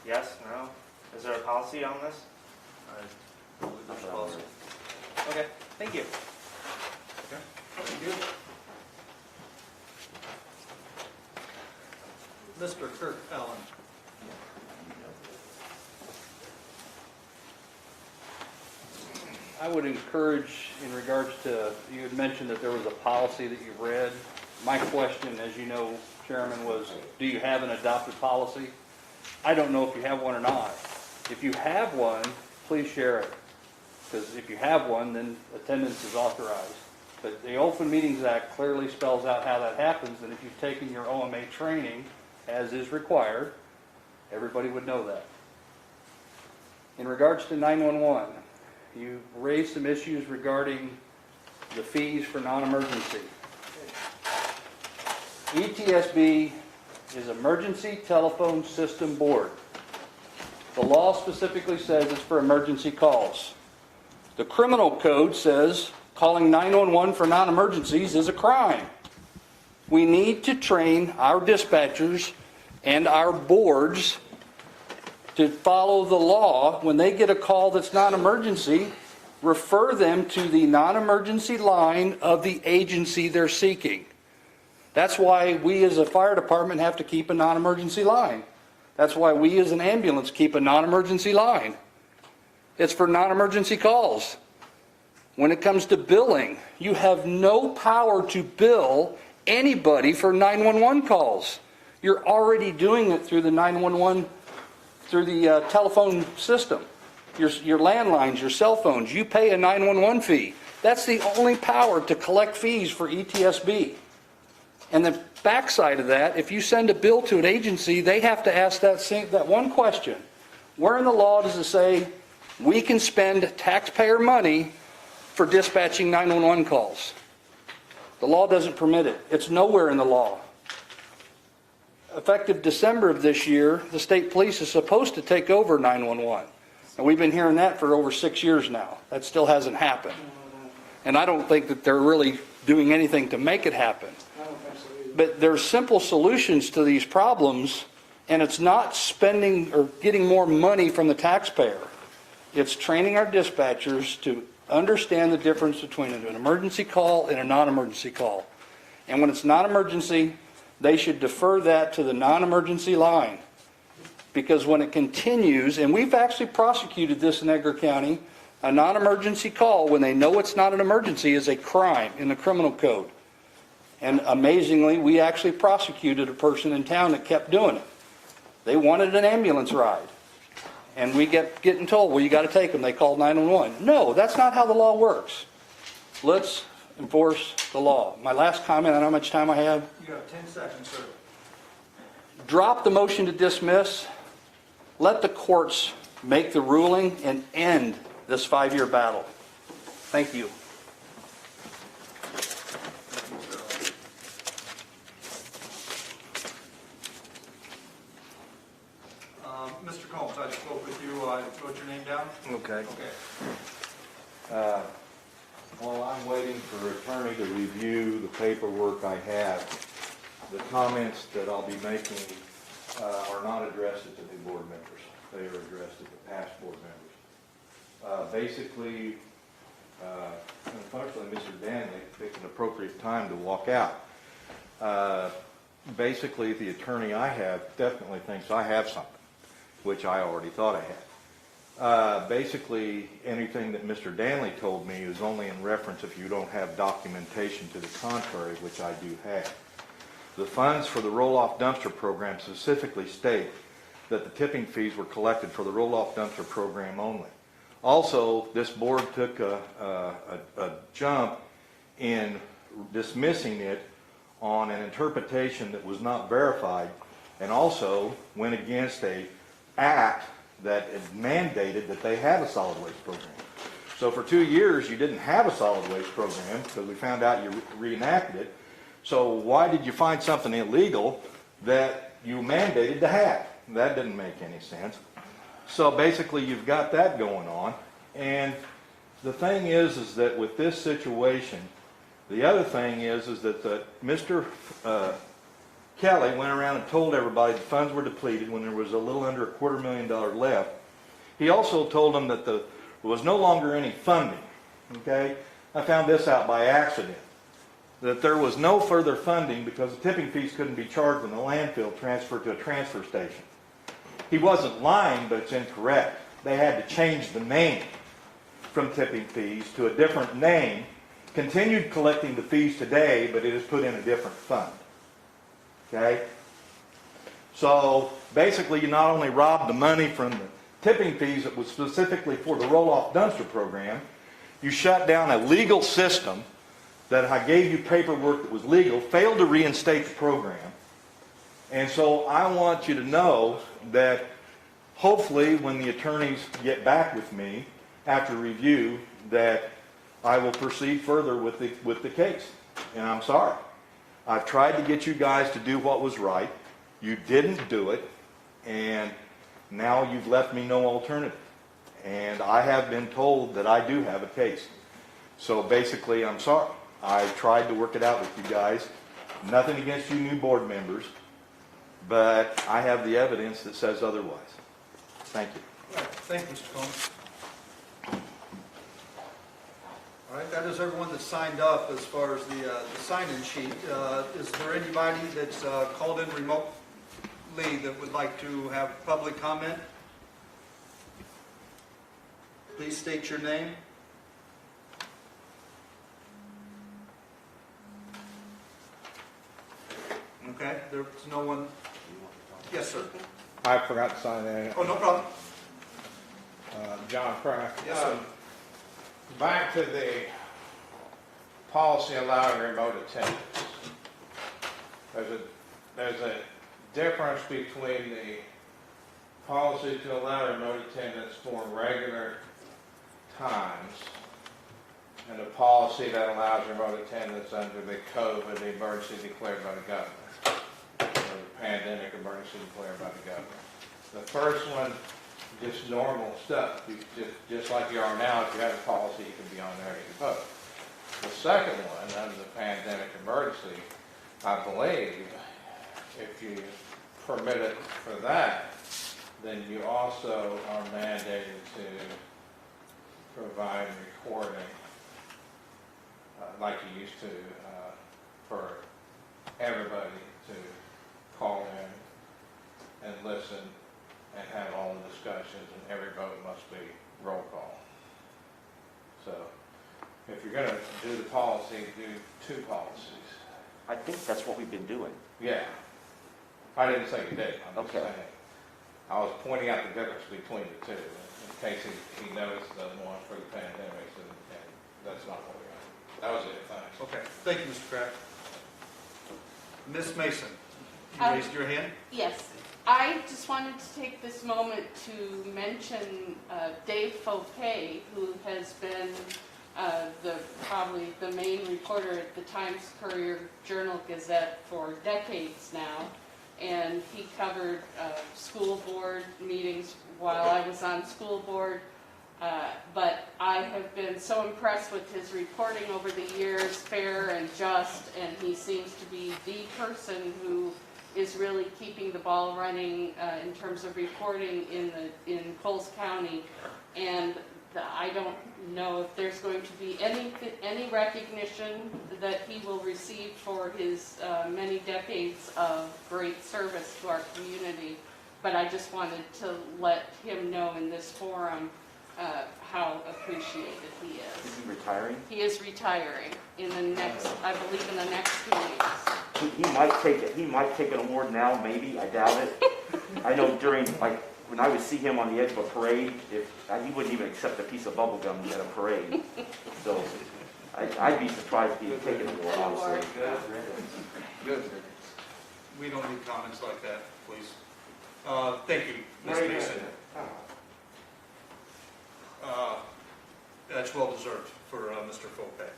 yes, no? Is there a policy on this? Okay, thank you. Mr. Kirk Allen. I would encourage, in regards to, you had mentioned that there was a policy that you read. My question, as you know, Chairman, was, do you have an adopted policy? I don't know if you have one or not. If you have one, please share it. Because if you have one, then attendance is authorized. But the Open Meetings Act clearly spells out how that happens, and if you've taken your OMA training, as is required, everybody would know that. In regards to 911, you raised some issues regarding the fees for non-emergency. ETSB is Emergency Telephone System Board. The law specifically says it's for emergency calls. The criminal code says calling 911 for non-emergencies is a crime. We need to train our dispatchers and our boards to follow the law. When they get a call that's non-emergency, refer them to the non-emergency line of the agency they're seeking. That's why we as a fire department have to keep a non-emergency line. That's why we as an ambulance keep a non-emergency line. It's for non-emergency calls. When it comes to billing, you have no power to bill anybody for 911 calls. You're already doing it through the 911, through the telephone system. Your landlines, your cell phones, you pay a 911 fee. That's the only power to collect fees for ETSB. And the backside of that, if you send a bill to an agency, they have to ask that one question. Where in the law does it say we can spend taxpayer money for dispatching 911 calls? The law doesn't permit it. It's nowhere in the law. Effective December of this year, the state police is supposed to take over 911. And we've been hearing that for over 6 years now. That still hasn't happened. And I don't think that they're really doing anything to make it happen. But there's simple solutions to these problems, and it's not spending or getting more money from the taxpayer. It's training our dispatchers to understand the difference between an emergency call and a non-emergency call. And when it's non-emergency, they should defer that to the non-emergency line. Because when it continues, and we've actually prosecuted this in Edgar County, a non-emergency call, when they know it's not an emergency, is a crime in the criminal code. And amazingly, we actually prosecuted a person in town that kept doing it. They wanted an ambulance ride. And we kept getting told, well, you got to take them. They called 911. No, that's not how the law works. Let's enforce the law. My last comment, I don't know how much time I have. You have 10 seconds, sir. Drop the motion to dismiss. Let the courts make the ruling and end this 5-year battle. Thank you. Mr. Combs, I spoke with you. Wrote your name down? Okay. Okay. While I'm waiting for attorney to review the paperwork I have, the comments that I'll be making are not addressed to the board members. They are addressed to the past board members. Basically, unfortunately, Mr. Danley picked an appropriate time to walk out. Basically, the attorney I have definitely thinks I have something, which I already thought I had. Basically, anything that Mr. Danley told me is only in reference if you don't have documentation to the contrary, which I do have. The funds for the roll-off dumpster program specifically state that the tipping fees were collected for the roll-off dumpster program only. Also, this board took a jump in dismissing it on an interpretation that was not verified, and also went against an act that mandated that they have a solid waste program. So for 2 years, you didn't have a solid waste program because we found out you reenacted it. So why did you find something illegal that you mandated to have? That didn't make any sense. So basically, you've got that going on. And the thing is that with this situation, the other thing is that Mr. Kelly went around and told everybody the funds were depleted when there was a little under $250,000 left. He also told them that there was no longer any funding. Okay? I found this out by accident. That there was no further funding because the tipping fees couldn't be charged when the landfill transferred to a transfer station. He wasn't lying, but it's incorrect. They had to change the name from tipping fees to a different name, continued collecting the fees today, but it is put in a different fund. Okay? So basically you not only robbed the money from the tipping fees that was specifically for the roll-off dumpster program, you shut down a legal system that I gave you paperwork that was legal, failed to reinstate the program. And so I want you to know that hopefully when the attorneys get back with me after review, that I will proceed further with the case. And I'm sorry. I've tried to get you guys to do what was right. You didn't do it. And now you've left me no alternative. And I have been told that I do have a case. So basically, I'm sorry. I tried to work it out with you guys. Nothing against you new board members. But I have the evidence that says otherwise. Thank you. All right. Thank you, Mr. Combs. All right, that is everyone that signed up as far as the sign-in sheet. Is there anybody that's called in remotely that would like to have public comment? Please state your name. Okay, there's no one. Yes, sir. I forgot to sign in. Oh, no problem. John Kraft. Yes, sir. Back to the policy allowing remote attendance. There's a difference between the policy to allow remote attendance for regular times and the policy that allows remote attendance under the COVID, the emergency declared by the governor, or the pandemic emergency declared by the governor. The first one, just normal stuff. Just like you are now, if you have a policy, you can be on there and you can vote. The second one, under the pandemic emergency, I believe, if you permit it for that, then you also are mandated to provide recording, like you used to, for everybody to call in and listen and have all the discussions, and every vote must be roll call. So, if you're going to do the policy, do two policies. I think that's what we've been doing. Yeah. I didn't say you did. I'm just Okay. saying. I was pointing out the difference between the two, in case he noticed the one for the pandemic, and that's not what we got. That was it. Thanks. Okay. Thank you, Mr. Kraft. Ms. Mason, you raised your hand? Yes. I just wanted to take this moment to mention Dave Fouquet, who has been probably the main reporter at the Times Courier Journal Gazette for decades now. And he covered school board meetings while I was on school board. But I have been so impressed with his reporting over the years, fair and just, and he seems to be the person who is really keeping the ball running in terms of reporting in Coles County. And I don't know if there's going to be any recognition that he will receive for his many decades of great service to our community. But I just wanted to let him know in this forum how appreciated he is. Is he retiring? He is retiring in the next, I believe, in the next 2 weeks. He might take an award now, maybe. I doubt it. I know during, like, when I would see him on the edge of a parade, he wouldn't even accept a piece of bubble gum at a parade. So I'd be surprised if he would take an award, honestly. Good. We don't need comments like that, please. Thank you, Ms. Mason. That's well deserved for Mr. Fouquet.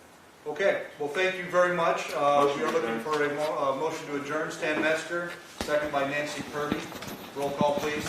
Okay, well, thank you very much. We are looking for a motion to adjourn. Stan Metzger, second by Nancy Purdy. Roll call, please.